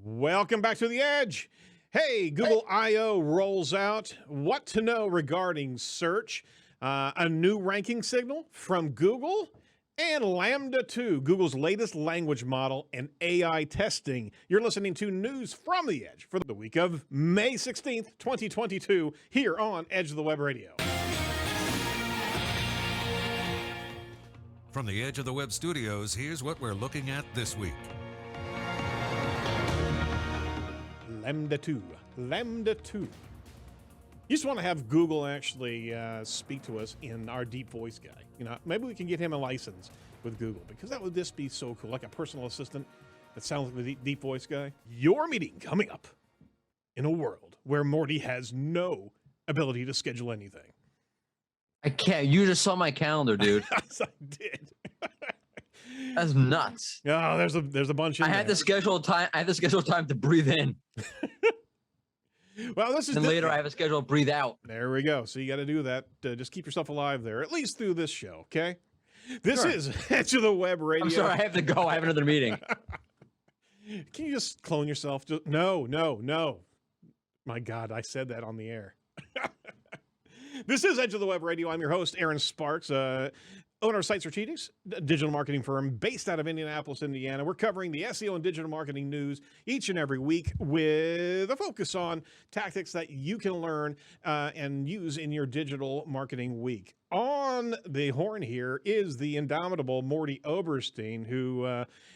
Welcome back to the Edge. Hey, Google I/O rolls out what to know regarding search, a new ranking signal from Google, and Lambda 2, Google's latest language model and AI testing. You're listening to News from the Edge for the week of May 16th, 2022, here on Edge of the Web Radio. From the Edge of the Web studios, here's what we're looking at this week. Lambda 2. Lambda 2. You just want to have Google actually speak to us in our deep voice guy. You know, maybe we can get him a license with Google, because that would just be so cool, like a personal assistant that sounds like the deep voice guy. Your meeting coming up in a world where Morty has no ability to schedule anything. I can't. You just saw my calendar, dude. Yes, I did. That's nuts. Oh, there's a bunch. I had to schedule time. I had to schedule time to breathe in. Well, this is. And later, I have a schedule to breathe out. There we go. So you got to do that. Just keep yourself alive there, at least through this show. Okay. This is Edge of the Web Radio. I'm sorry, I have to go. I have another meeting. Can you just clone yourself? No. My God, I said that on the air. This is Edge of the Web Radio. I'm your host, Erin Sparks, owner of Site Strategics, a digital marketing firm based out of Indianapolis, Indiana. We're covering the SEO and digital marketing news each and every week with a focus on tactics that you can learn and use in your digital marketing week. On the horn here is the indomitable Mordy Oberstein, who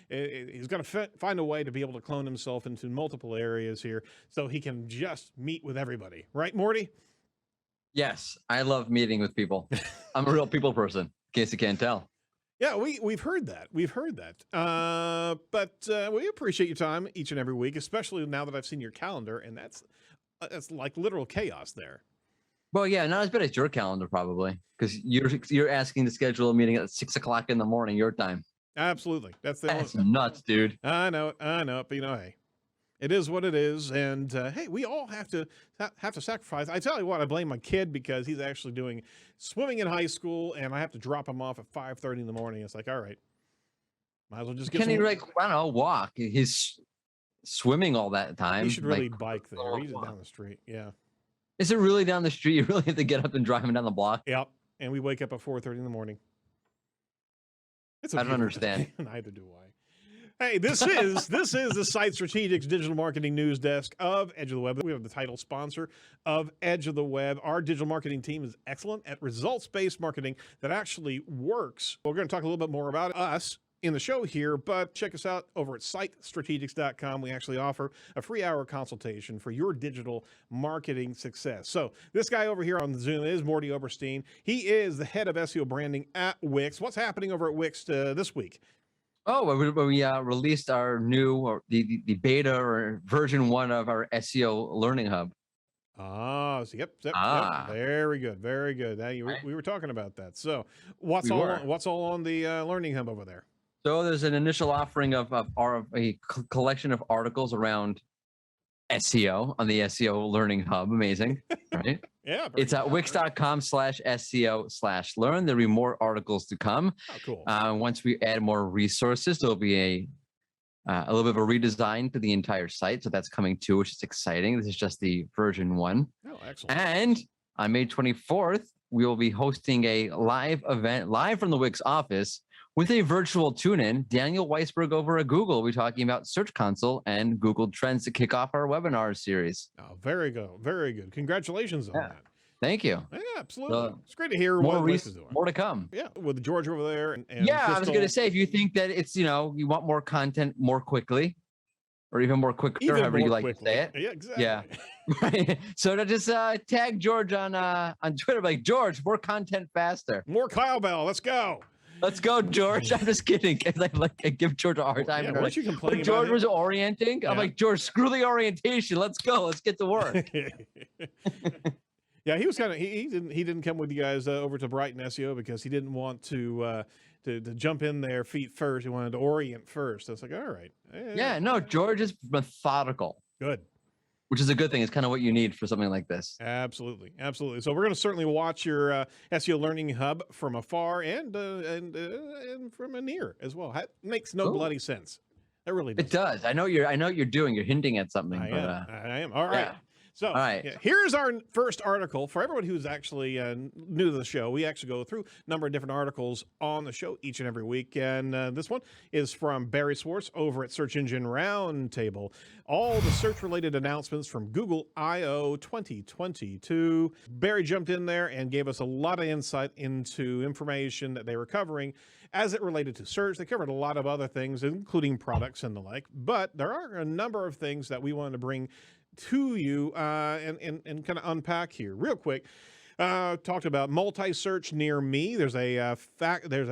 is going to find a way to be able to clone himself into multiple areas here so he can just meet with everybody. Right, Morty? Yes, I love meeting with people. I'm a real people person, in case you can't tell. Yeah, we've heard that. But we appreciate your time each and every week, especially now that I've seen your calendar, and that's like literal chaos there. Well, yeah, not as bad as your calendar, probably, because you're asking to schedule a meeting at 6 o'clock in the morning, your time. Absolutely, that's nuts, dude. I know, but you know, hey, it is what it is, and hey, we all have to sacrifice. I tell you what, I blame my kid because he's actually doing swimming in high school, and I have to drop him off at 5:30 in the morning. It's like, all right, might as well just get. Can he I don't know, walk? He's swimming all that time. He should really bike there. He's down the street. Yeah. Is it really down the street? You really have to get up and drive him down the block? Yep. And we wake up at 4:30 in the morning. I don't understand. Neither do I. Hey, this is the Site Strategics Digital Marketing News Desk of Edge of the Web. We have the title sponsor of Edge of the Web. Our digital marketing team is excellent at results-based marketing that actually works. We're going to talk a little bit more about us in the show here, but check us out over at sitestrategics.com. We actually offer a free hour consultation for your digital marketing success. So this guy over here on the Zoom is Mordy Oberstein. He is the head of SEO branding at Wix. What's happening over at Wix this week? Oh, we released our new, or the beta or version 1 of our SEO Learning Hub. Ah, so yep. Very good. We were talking about that. So what's all on the Learning Hub over there? So there's an initial offering of a collection of articles around SEO on the SEO Learning Hub. Amazing, right? Yeah. It's at wix.com/SEO/learn. There'll be more articles to come. Oh, cool. Once we add more resources, there'll be a little bit of a redesign to the entire site. So that's coming too, which is exciting. This is just the version 1. Oh, excellent. And on May 24th, we will be hosting a live event live from the Wix office with a virtual tune-in. Daniel Weisberg over at Google will be talking about Search Console and Google Trends to kick off our webinar series. Oh, very good. Congratulations on that. Thank you. Yeah, absolutely. It's great to hear more what Wix is doing. More to come. Yeah, with George over there. And yeah, Crystal. I was going to say, if you think that it's, you want more content more quickly, or even more quicker, however you like to say it. Yeah, exactly. Yeah. Right. So to just tag George on Twitter, like, George, more content faster. More cowbell. Let's go. Let's go, George. I'm just kidding. I give George a hard time. Yeah, weren't you complaining when George was orienting, I'm like, George, screw the orientation. Let's go. Let's get to work. Yeah, he was kind of he didn't come with you guys over to Brighton SEO because he didn't want to jump in there feet first. He wanted to orient first. I was like, all right. Yeah, no, George is methodical. Good. Which is a good thing. It's kind of what you need for something like this. Absolutely. So we're going to certainly watch your SEO Learning Hub from afar and from a near as well. That makes no bloody sense. It really does. It does. I know what you're doing. You're hinting at something, but I am. All right. yeah. So, All right. here's our first article for everyone who's actually new to the show. We actually go through a number of different articles on the show each and every week. And this one is from Barry Swartz over at Search Engine Roundtable. All the search-related announcements from Google I/O 2022. Barry jumped in there and gave us a lot of insight into information that they were covering as it related to search. They covered a lot of other things, including products and the like. But there are a number of things that we wanted to bring to you and kind of unpack here real quick. Talked about multi-search near me. There's a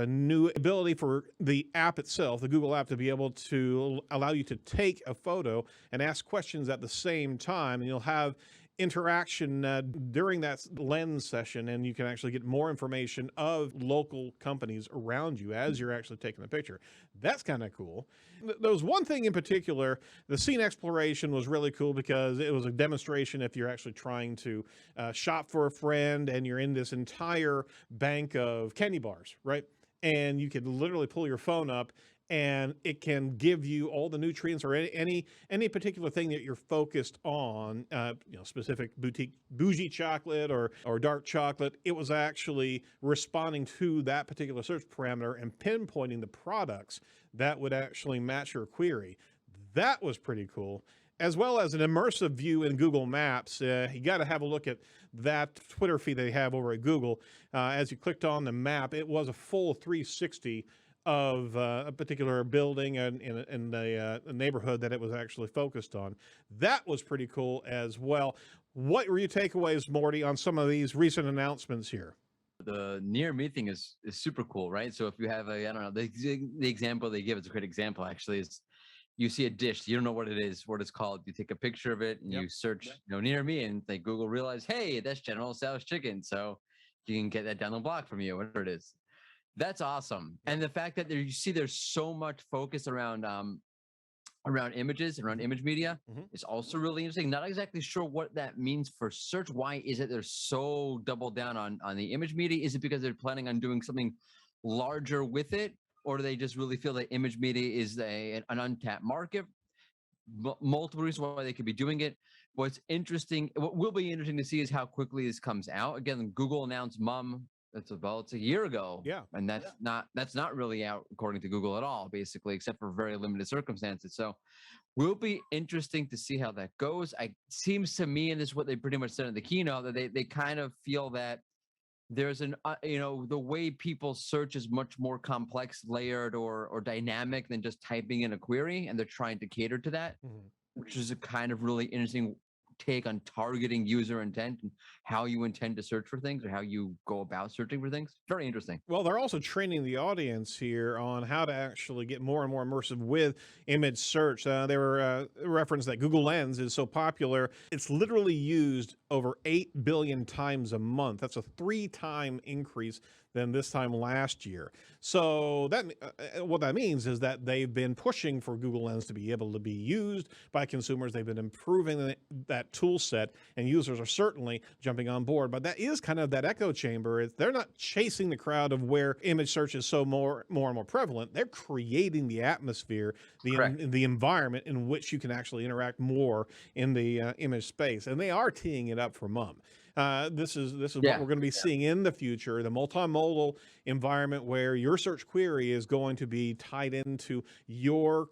new ability for the app itself, the Google app, to be able to allow you to take a photo and ask questions at the same time, and you'll have interaction during that lens session, and you can actually get more information of local companies around you as you're actually taking the picture. That's kind of cool. There was one thing in particular, the scene exploration was really cool because it was a demonstration if you're actually trying to shop for a friend and you're in this entire bank of candy bars, right? And you could literally pull your phone up and it can give you all the nutrients or any particular thing that you're focused on, specific bougie chocolate or dark chocolate. It was actually responding to that particular search parameter and pinpointing the products that would actually match your query. That was pretty cool. As well as an immersive view in Google Maps. You got to have a look at that Twitter feed they have over at Google. As you clicked on the map, it was a full 360 of a particular building in the neighborhood that it was actually focused on. That was pretty cool as well. What were your takeaways, Morty, on some of these recent announcements here? The near me thing is super cool, right? So if you have I don't know, the example they give is a great example actually. Is you see a dish, you don't know what it is, what it's called. You take a picture of it and you search, near me, and they Google realize, hey, that's General Tso's chicken, so you can get that down the block from you, whatever it is. That's awesome. And the fact that there's so much focus around images, around image media is also really interesting. Not exactly sure what that means for search. Why is it they're so doubled down on the image media? Is it because they're planning on doing something larger with it? Or do they just really feel that image media is an untapped market? Multiple reasons why they could be doing it. What will be interesting to see is how quickly this comes out. Again, Google announced it's a year ago. Yeah. And that's not really out according to Google at all, basically, except for very limited circumstances. So will be interesting to see how that goes. It seems to me, and this is what they pretty much said in the keynote, that they kind of feel that there's the way people search is much more complex, layered, or dynamic than just typing in a query, and they're trying to cater to that, which is a kind of really interesting take on targeting user intent and how you intend to search for things or how you go about searching for things. Very interesting. Well, they're also training the audience here on how to actually get more and more immersive with image search. They were referenced that Google Lens is so popular, it's literally used over 8 billion times a month. That's a 3-time increase than this time last year. So that what that means is that they've been pushing for Google Lens to be able to be used by consumers. They've been improving that tool set, and users are certainly jumping on board. But that is kind of that echo chamber. They're not chasing the crowd of where image search is so more and more prevalent. They're creating the atmosphere, the environment in which you can actually interact more in the image space. And they are teeing it up for MUM. This is what we're going to be seeing in the future, the multimodal environment where your search query is going to be tied into your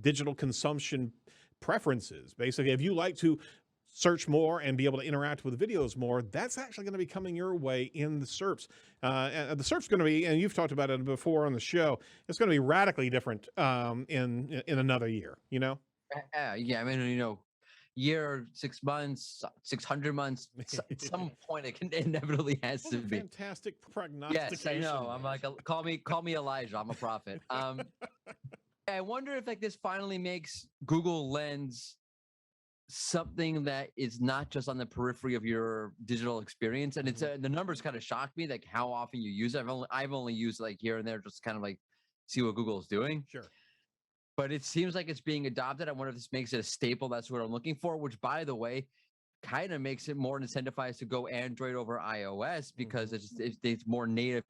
digital consumption preferences. Basically, if you like to search more and be able to interact with videos more, that's actually going to be coming your way in the SERPs. And the SERP's going to be, and you've talked about it before on the show, it's going to be radically different in another year, Yeah, I mean, year, 6 months, 600 months, at some point it inevitably has to be. Fantastic prognostication. Yes, I know. I'm like, call me Elijah. I'm a prophet. I wonder if this finally makes Google Lens something that is not just on the periphery of your digital experience. And it's the numbers kind of shocked me, like how often you use it. I've only used here and there, just kind of see what Google is doing. Sure. But it seems like it's being adopted. I wonder if this makes it a staple. That's what I'm looking for, which, by the way, kind of makes it more incentivized to go Android over iOS because it's more native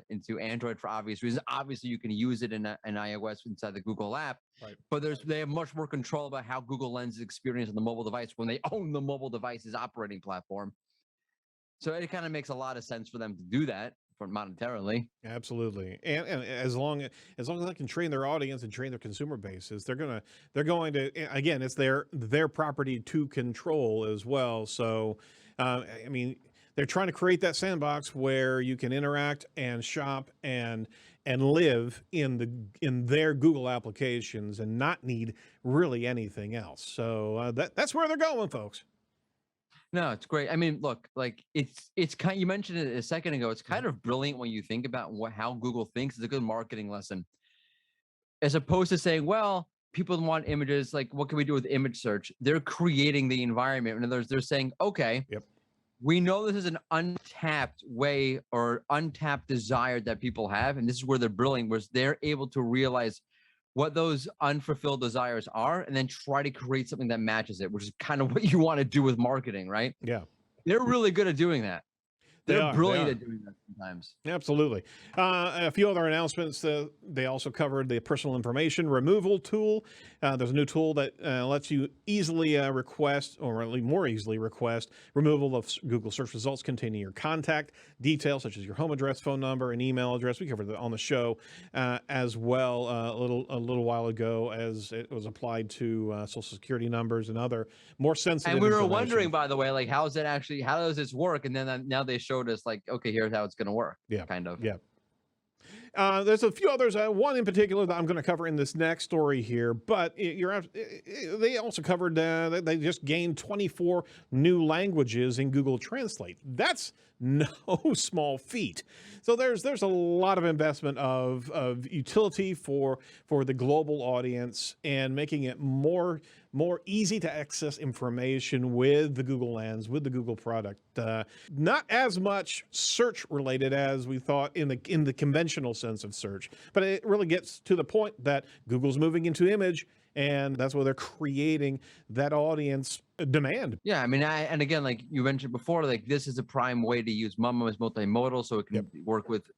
into Android for obvious reasons. Obviously, you can use it in iOS inside the Google app, Right. but they have much more control about how Google Lens is experienced on the mobile device when they own the mobile device's operating platform. So it kind of makes a lot of sense for them to do that for monetarily. Absolutely, and as long as they can train their audience and train their consumer bases, they're going to again, it's their property to control as well. So, I mean, they're trying to create that sandbox where you can interact and shop and live in their Google applications and not need really anything else. So that's where they're going, folks. No, it's great. I mean, look, like it's kind. You mentioned it a second ago. It's kind of brilliant when you think about how Google thinks. It's a good marketing lesson, as opposed to saying, "Well, people want images. Like, what can we do with image search?" They're creating the environment. In other words, they're saying, "Okay, Yep. we know this is an untapped way or untapped desire that people have, and this is where they're brilliant, where they're able to realize what those unfulfilled desires are and then try to create something that matches it, which is kind of what you want to do with marketing, right? Yeah. They're really good at doing that. They're brilliant at doing that sometimes. Absolutely. A few other announcements. They also covered the personal information removal tool. There's a new tool that lets you easily request, or at least more easily request, removal of Google search results containing your contact details, such as your home address, phone number, and email address. We covered that on the show as well a little while ago, as it was applied to Social Security numbers and other more sensitive. And we were wondering, by the way, like, how does this work? And then now they showed us, like, okay, here's how it's going to work. Yeah, kind of. Yeah. There's a few others. One in particular that I'm going to cover in this next story here, but they also covered they just gained 24 new languages in Google Translate. That's no small feat. So there's a lot of investment of utility for the global audience and making it more easy to access information with the Google Lens, with the Google product. Not as much search related as we thought in the conventional sense of search, but it really gets to the point that Google's moving into image, and that's where they're creating that audience demand. Yeah, I mean, and again, like you mentioned before, like this is a prime way to use Mumma as multimodal, so it can work with,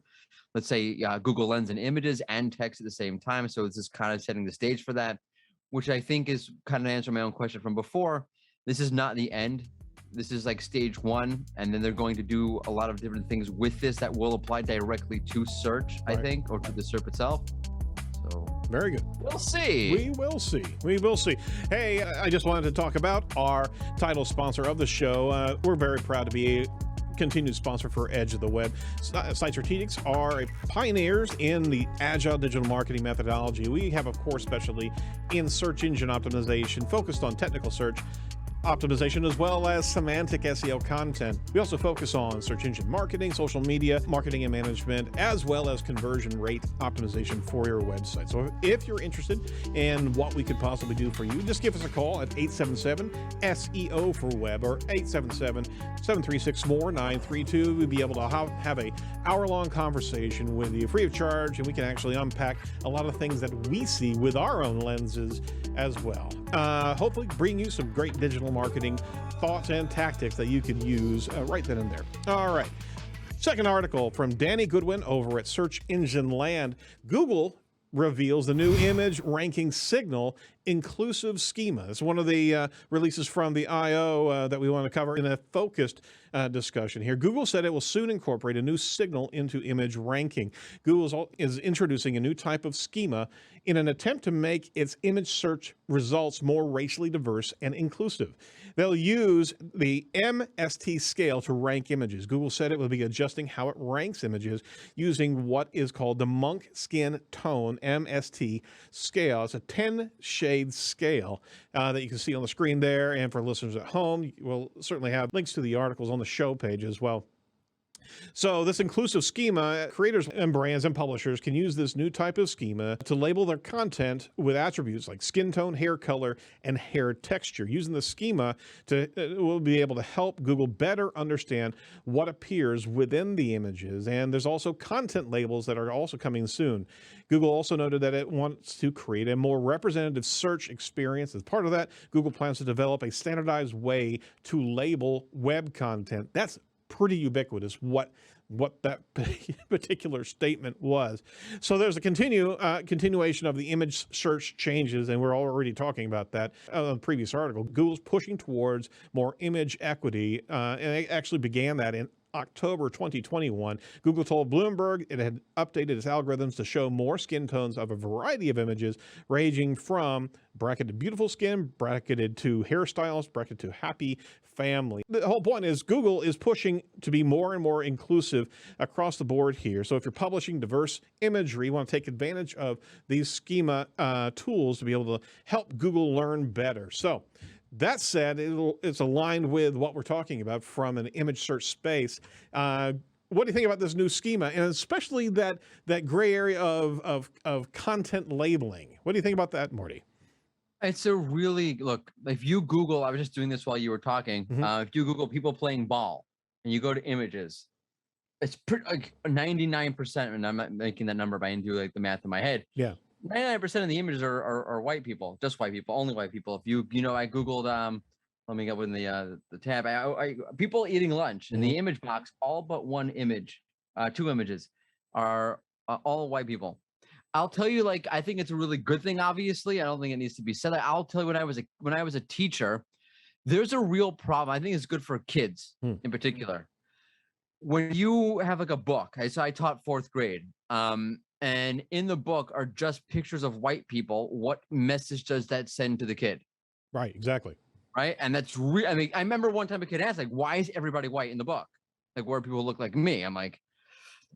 let's say, Google Lens and images and text at the same time. So it's just kind of setting the stage for that, which I think is kind of answering my own question from before. This is not the end. This is like stage one, and then they're going to do a lot of different things with this that will apply directly to search, I think, or to the SERP itself. So very good. We'll see. We will see. We will see. Hey, I just wanted to talk about our title sponsor of the show. We're very proud to be a continued sponsor for Edge of the Web. Site Strategics are pioneers in the agile digital marketing methodology. We have, of course, specialty in search engine optimization, focused on technical search optimization, as well as semantic SEO content. We also focus on search engine marketing, social media marketing and management, as well as conversion rate optimization for your website. So if you're interested in what we could possibly do for you, just give us a call at 877-SEO for web or 877-736-4932. We'll be able to have a hour-long conversation with you free of charge, and we can actually unpack a lot of things that we see with our own lenses as well. Hopefully bring you some great digital marketing thoughts and tactics that you could use right then and there. All right. Second article from Danny Goodwin over at Search Engine Land. Google reveals the new image ranking signal inclusive schema. It's one of the releases from the I.O. That we want to cover in a focused discussion here. Google said it will soon incorporate a new signal into image ranking. Google is introducing a new type of schema in an attempt to make its image search results more racially diverse and inclusive. They'll use the MST scale to rank images. Google said it will be adjusting how it ranks images using what is called the Monk Skin Tone MST scale. It's a 10-shade scale that you can see on the screen there. And for listeners at home, we'll certainly have links to the articles on the show page as well. So this inclusive schema, creators and brands and publishers can use this new type of schema to label their content with attributes like skin tone, hair color, and hair texture. Using the schema will be able to help Google better understand what appears within the images. And there's also content labels that are also coming soon. Google also noted that it wants to create a more representative search experience. As part of that, Google plans to develop a standardized way to label web content. That's pretty ubiquitous what that particular statement was. So there's a continuation of the image search changes, and we're already talking about that in the previous article. Google's pushing towards more image equity, and they actually began that in October 2021. Google told Bloomberg it had updated its algorithms to show more skin tones of a variety of images, ranging from bracketed beautiful skin, bracketed to hairstyles, bracketed to happy family. The whole point is Google is pushing to be more and more inclusive across the board here. So if you're publishing diverse imagery, you want to take advantage of these schema tools to be able to help Google learn better. So that said, it's aligned with what we're talking about from an image search space. What do you think about this new schema, and especially that gray area of content labeling? What do you think about that, Morty? It's a really, look, if you Google, I was just doing this while you were talking. If you Google people playing ball and you go to images, it's pretty like 99%, and I'm not making that number, but I didn't do like the math in my head. Yeah. 99% of the images are white people, just white people, only white people. If you know, I Googled, let me go in the tab, people eating lunch in the image box, all but one image, two images are all white people. I'll tell you, like, I think it's a really good thing. Obviously, I don't think it needs to be said. I'll tell you, when I was a teacher, there's a real problem. I think it's good for kids in particular. When you have like a book, so I taught 4th grade, and in the book are just pictures of white people. What message does that send to the kid? Right, exactly. Right, and that's I mean, I remember one time a kid asked, like, "Why is everybody white in the book? Like, where people look like me?" I'm like,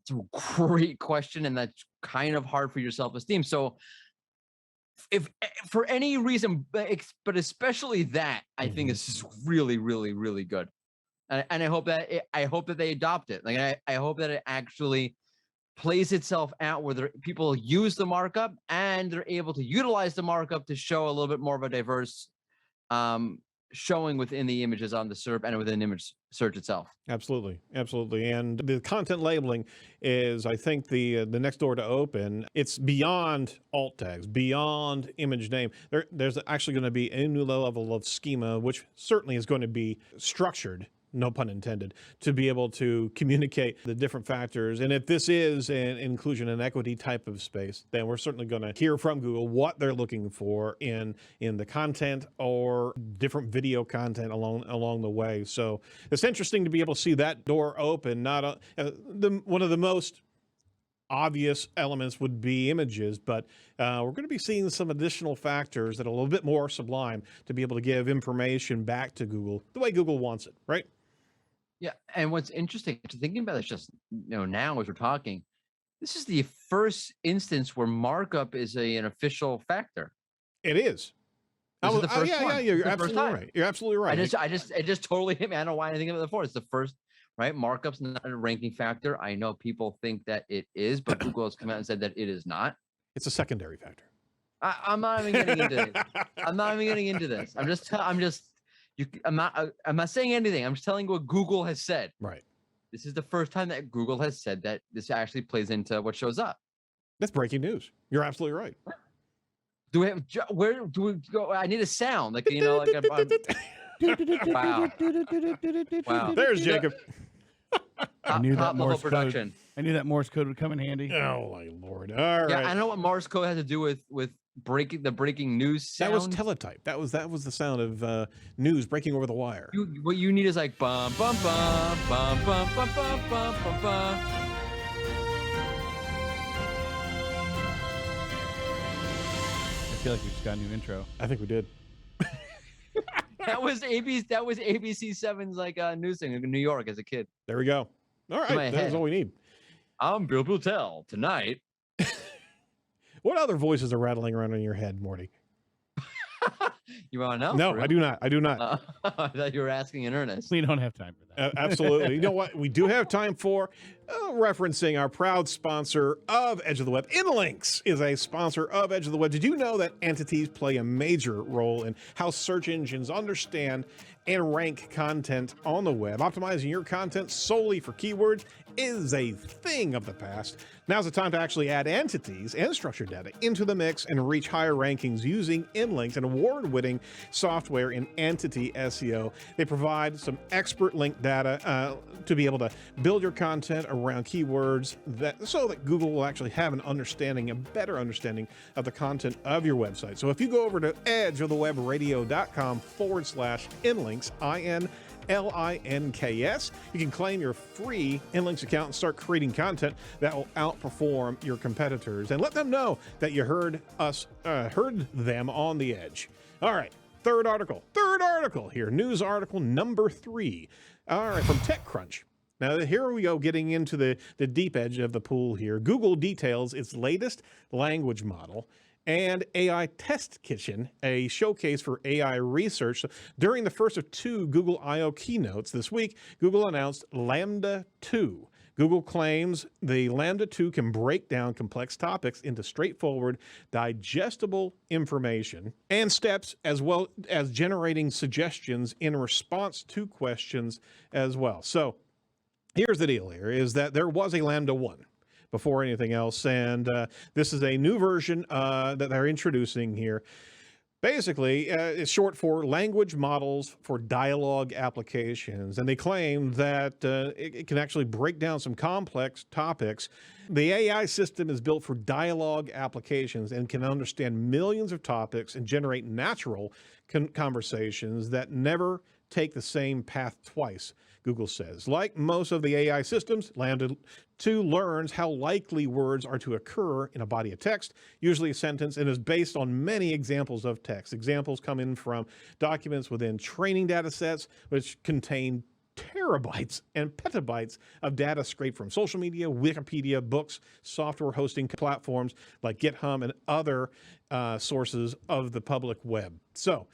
it's a great question, and that's kind of hard for your self-esteem. So if for any reason, but especially that, I think this is really, really, really good. And I hope that they adopt it. Like, I hope that it actually plays itself out where people use the markup and they're able to utilize the markup to show a little bit more of a diverse showing within the images on the SERP and within image search itself. Absolutely, absolutely. And the content labeling is, I think, the next door to open. It's beyond alt tags, beyond image name. There's actually going to be a new level of schema, which certainly is going to be structured, no pun intended, to be able to communicate the different factors. And if this is an inclusion and equity type of space, then we're certainly going to hear from Google what they're looking for in the content or different video content along the way. So it's interesting to be able to see that door open. Not one of the most obvious elements would be images, but we're going to be seeing some additional factors that are a little bit more sublime to be able to give information back to Google the way Google wants it, right? Yeah, and what's interesting, thinking about this just now as we're talking, this is the first instance where markup is an official factor. It is. You're absolutely right. You're absolutely right. It just totally hit me. I don't know why I didn't think of it before. It's the first, right? Markup's not a ranking factor. I know people think that it is, but Google has come out and said that it is not. It's a secondary factor. I'm not even getting into it. I'm not even getting into this. I'm not saying anything. I'm just telling you what Google has said. Right. This is the first time that Google has said that this actually plays into what shows up. That's breaking news. You're absolutely right. Where do we go? I need a sound, like like wow. Wow. There's Jacob. I knew that Morse production. code. I knew that Morse code would come in handy. Oh my Lord! All right. Yeah, I know what Morse code has to do with breaking news sound. That was teletype. That was the sound of news breaking over the wire. What you need is like bum bum bum bum bum bum bum bum bum bum. I feel like we just got a new intro. I think we did. That was ABC7's like news thing in New York as a kid. There we go. All right, that's all we need. I'm Bill Boutel tonight. What other voices are rattling around in your head, Morty? You want to know? No, For I real? do not. I do not. I thought you were asking in earnest. We don't have time for that. Absolutely. You know what? We do have time for referencing our proud sponsor of Edge of the Web. InLinks is a sponsor of Edge of the Web. Did you know that entities play a major role in how search engines understand and rank content on the web? Optimizing your content solely for keywords is a thing of the past. Now's the time to actually add entities and structured data into the mix and reach higher rankings using InLinks, an award-winning software in entity SEO. They provide some expert link data to be able to build your content around keywords so that Google will actually have a better understanding of the content of your website. So if you go over to edgeofthewebradio.com/InLinks, INLINKS, you can claim your free InLinks account and start creating content that will outperform your competitors. And let them know that you heard them on the Edge. All right, third article here, news article number 3. All right, from TechCrunch. Now, here we go, getting into the deep edge of the pool here. Google details its latest language model and AI Test Kitchen, a showcase for AI research. So during the first of 2 Google I/O keynotes this week, Google announced Lambda 2. Google claims the Lambda 2 can break down complex topics into straightforward, digestible information and steps, as well as generating suggestions in response to questions as well. So here's the deal here, is that there was a Lambda 1 before anything else, and this is a new version that they're introducing here. Basically, it's short for language models for dialogue applications, and they claim that it can actually break down some complex topics. The AI system is built for dialogue applications and can understand millions of topics and generate natural conversations that never take the same path twice, Google says. Like most of the AI systems, Lambda 2 learns how likely words are to occur in a body of text, usually a sentence, and is based on many examples of text. Examples come in from documents within training data sets, which contain terabytes and petabytes of data scraped from social media, Wikipedia, books, software hosting platforms like GitHub, and other sources of the public web. So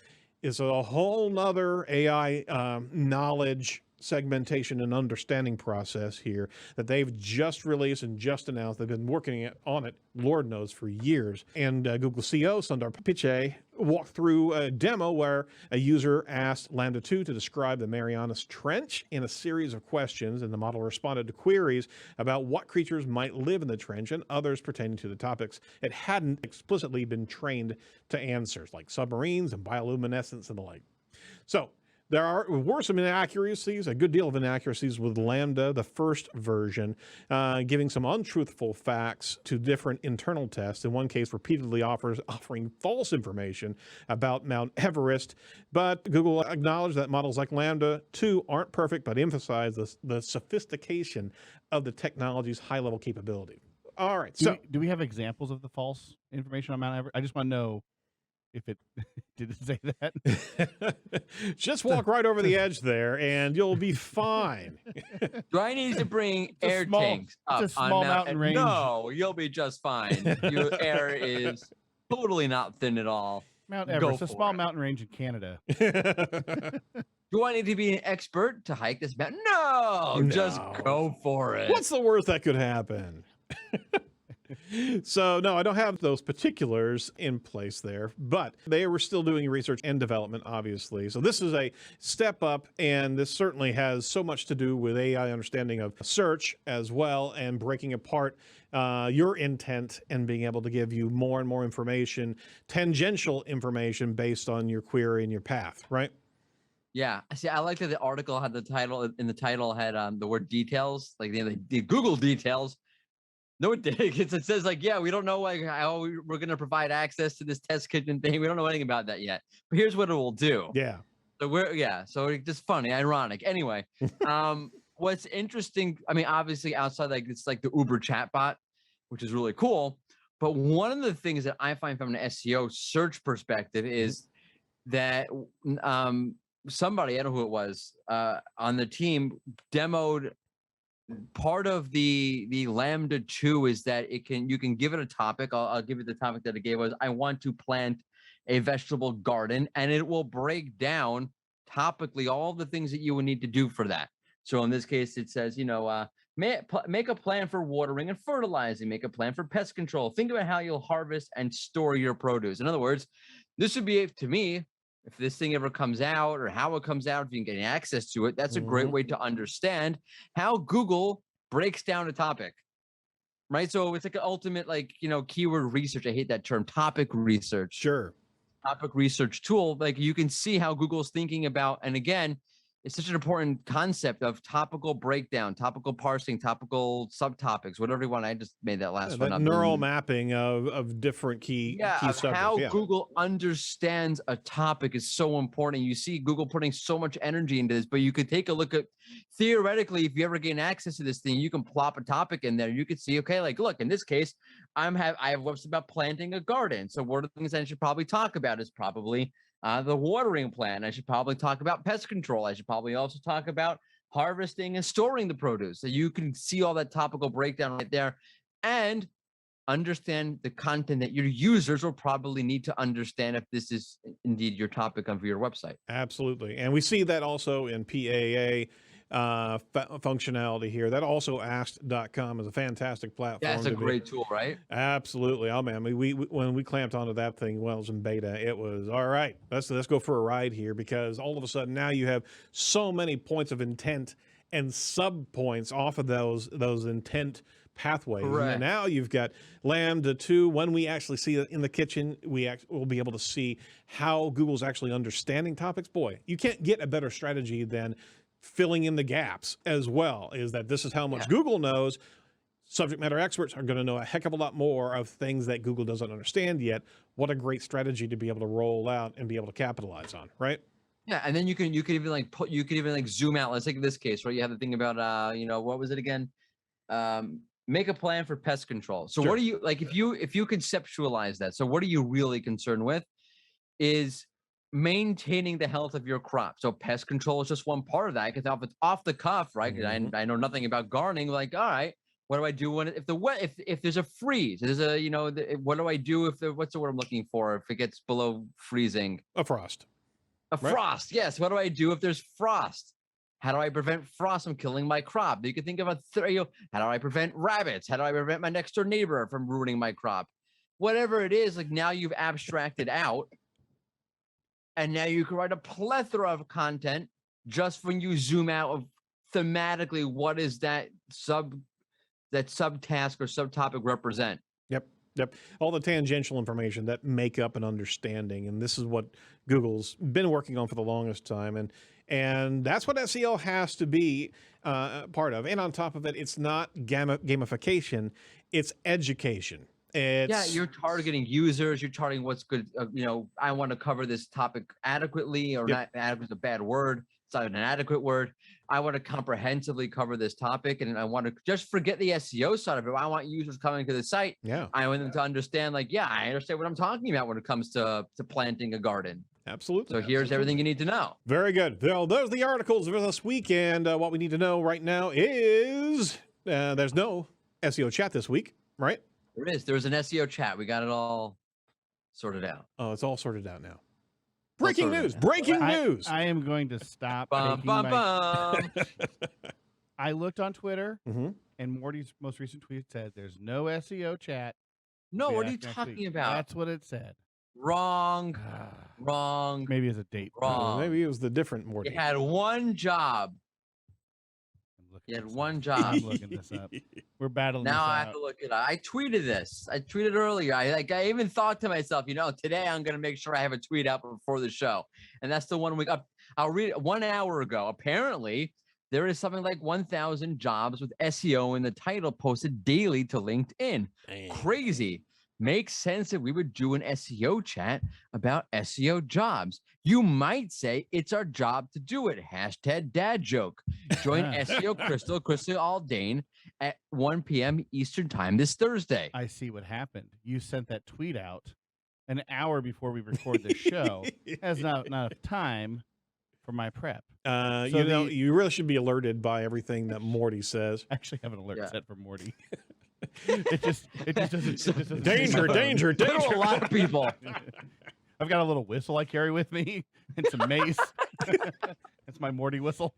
it's a whole nother AI knowledge segmentation and understanding process here that they've just released and just announced. They've been working on it, Lord knows, for years. And Google CEO Sundar Pichai walked through a demo where a user asked Lambda 2 to describe the Marianas Trench in a series of questions, and the model responded to queries about what creatures might live in the trench and others pertaining to the topics it hadn't explicitly been trained to answer, like submarines and bioluminescence and the like. So there were some inaccuracies, a good deal of inaccuracies with Lambda, the first version, giving some untruthful facts to different internal tests. In one case, repeatedly offering false information about Mount Everest. But Google acknowledged that models like Lambda 2 aren't perfect, but emphasize the sophistication of the technology's high-level capability. All right, so do we have examples of the false information on Mount Everest? I just want to know if it did it say that. Just walk right over the edge there, and you'll be fine. Do I need to bring air tanks up it's a small on mountain range. No, you'll be just fine. Your air is totally not thin at all. Mount Go Everest, a for small it. mountain range in Canada. Do I need to be an expert to hike this mountain? No, just No. go for it. What's the worst that could happen? So, no, I don't have those particulars in place there, but they were still doing research and development, obviously. So this is a step up, and this certainly has so much to do with AI understanding of search as well, and breaking apart your intent and being able to give you more and more information, tangential information based on your query and your path, right? Yeah, see, I like that the article had the title, in the title had the word details, like the Google details. No, it did. It says like, yeah, we don't know like how we're going to provide access to this test kitchen thing. We don't know anything about that yet. But here's what it will do. Yeah. So it's just funny, ironic. Anyway, what's interesting, I mean, obviously outside, like it's like the Uber chatbot, which is really cool. But one of the things that I find from an SEO search perspective is that somebody, I don't know who it was, on the team demoed part of the Lambda 2 is that you can give it a topic. I'll give it the topic that it gave us. I want to plant a vegetable garden, and it will break down topically all the things that you would need to do for that. So in this case, it says, make a plan for watering and fertilizing, make a plan for pest control. Think about how you'll harvest and store your produce. In other words, this would be, to me, if this thing ever comes out or how it comes out, if you can get access to it, that's a great way to understand how Google breaks down a topic, right? So it's like an ultimate, keyword research. I hate that term, topic research. Sure. Topic research tool. Like you can see how Google's thinking about, and again, it's such an important concept of topical breakdown, topical parsing, topical subtopics, whatever you want. I just made that last one up. That neural mapping of different key subjects. How Google understands a topic is so important. You see Google putting so much energy into this, but you could take a look at, theoretically, if you ever gain access to this thing, you can plop a topic in there. You could see, okay, like, look, in this case, I have what's about planting a garden. So one of the things I should probably talk about is probably the watering plan. I should probably talk about pest control. I should probably also talk about harvesting and storing the produce. So you can see all that topical breakdown right there and understand the content that your users will probably need to understand if this is indeed your topic of your website. Absolutely. And we see that also in PAA functionality here. That also asked.com is a fantastic platform. That's a great tool, right? Absolutely. Oh man, we when we clamped onto that thing when it was in beta, it was all right. Let's go for a ride here, because all of a sudden now you have so many points of intent and sub points off of those intent pathways. Correct. And now you've got Lambda 2. When we actually see it in the kitchen, we'll be able to see how Google's actually understanding topics. Boy, you can't get a better strategy than filling in the gaps as well. Is that this is how much Google knows. Subject matter experts are going to know a heck of a lot more of things that Google doesn't understand yet. What a great strategy to be able to roll out and be able to capitalize on, right? Yeah, and then you can even zoom out. Let's take this case, right? You have the thing about what was it again? Make a plan for pest control. So what do you like if you conceptualize that? So what are you really concerned with? Is maintaining the health of your crop. So pest control is just one part of that. Because if it's off the cuff, right? Mm-hmm. I know nothing about gardening. Like, all right, what do I do if there's a freeze? There's what do I do what's the word I'm looking for? If it gets below freezing? A frost. Frost. Yes. What do I do if there's frost? How do I prevent frost from killing my crop? You can think about how do I prevent rabbits? How do I prevent my next door neighbor from ruining my crop? Whatever it is, like now you've abstracted out. And now you can write a plethora of content just when you zoom out of thematically what is that subtask or subtopic represent. Yep. All the tangential information that make up an understanding. And this is what Google's been working on for the longest time. And that's what SEO has to be part of. And on top of it, it's not gamification, it's education. You're targeting users. You're targeting what's good. I want to cover this topic adequately, or not adequate is a bad word. It's not an adequate word. I want to comprehensively cover this topic, and I want to just forget the SEO side of it. I want users coming to the site. Yeah. I want them to understand, I understand what I'm talking about when it comes to planting a garden. Absolutely. So here's everything you need to know. Very good. Well, those are the articles for this week, and what we need to know right now is there's no SEO chat this week, right? There is. There's an SEO chat. We got it all sorted out. Oh, it's all sorted out now. Breaking news. Breaking news. I am going to stop. I looked on Twitter, and Morty's most recent tweet said there's no SEO chat. No, what are you talking about? That's what it said. Wrong. Wrong. Maybe it's a date. Wrong. Maybe it was the different Morty. You had one job. You had one job. I'm looking this up. We're battling now. This I have to look it up. I tweeted this. I tweeted earlier. I even thought to myself, today I'm going to make sure I have a tweet out before the show. And that's the one week up. I'll read it 1 hour ago. Apparently, there is something like 1,000 jobs with SEO in the title posted daily to LinkedIn. Dang. Crazy. Makes sense that we would do an SEO chat about SEO jobs. You might say it's our job to do it. # dad joke. Join SEO Crystal Aldane at 1 p.m. Eastern time this Thursday. I see what happened. You sent that tweet out an hour before we record the show. Has not enough time for my prep. You really should be alerted by everything that Morty says. I actually have an alert set for Morty. It just doesn't. Danger. A lot of people. I've got a little whistle I carry with me and some mace. That's my Morty whistle.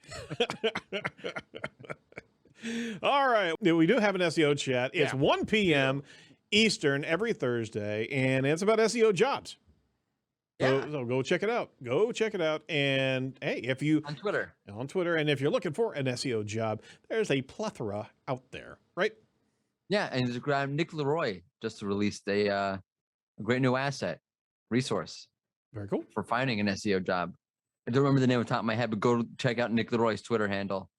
All right. We do have an SEO chat. It's Yeah. 1 p.m. Eastern every Thursday, and it's about SEO jobs. So go check it out. Go check it out. And hey, if you On Twitter. and if you're looking for an SEO job, there's a plethora out there, right? Yeah, and just grab Nick Leroy just released a great new asset resource Very cool. for finding an SEO job. I don't remember the name off the top of my head, but go check out Nick Leroy's Twitter handle,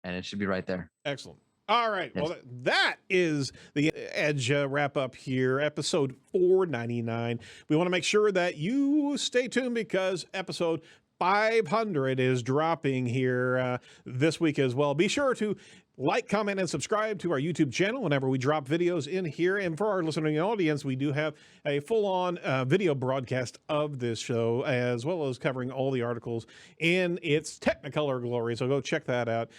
and it should be right there. Excellent. All right. Yes. Well, that is the Edge wrap up here, episode 499. We want to make sure that you stay tuned because episode 500 is dropping here this week as well. Be sure to like, comment, and subscribe to our YouTube channel whenever we drop videos in here. And for our listening audience, we do have a full-on video broadcast of this show, as well as covering all the articles in its Technicolor glory. So go check that out.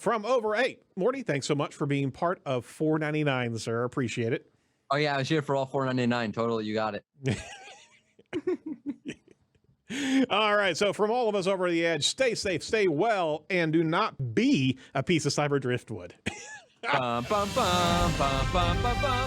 From over 8, Morty, thanks so much for being part of 499, sir. Appreciate it. Oh yeah, I was here for all 499. Totally, you got it. All right. So from all of us over the Edge, stay safe, stay well, and do not be a piece of cyber driftwood. Bum, bum, bum, bum, bum, bum, bum.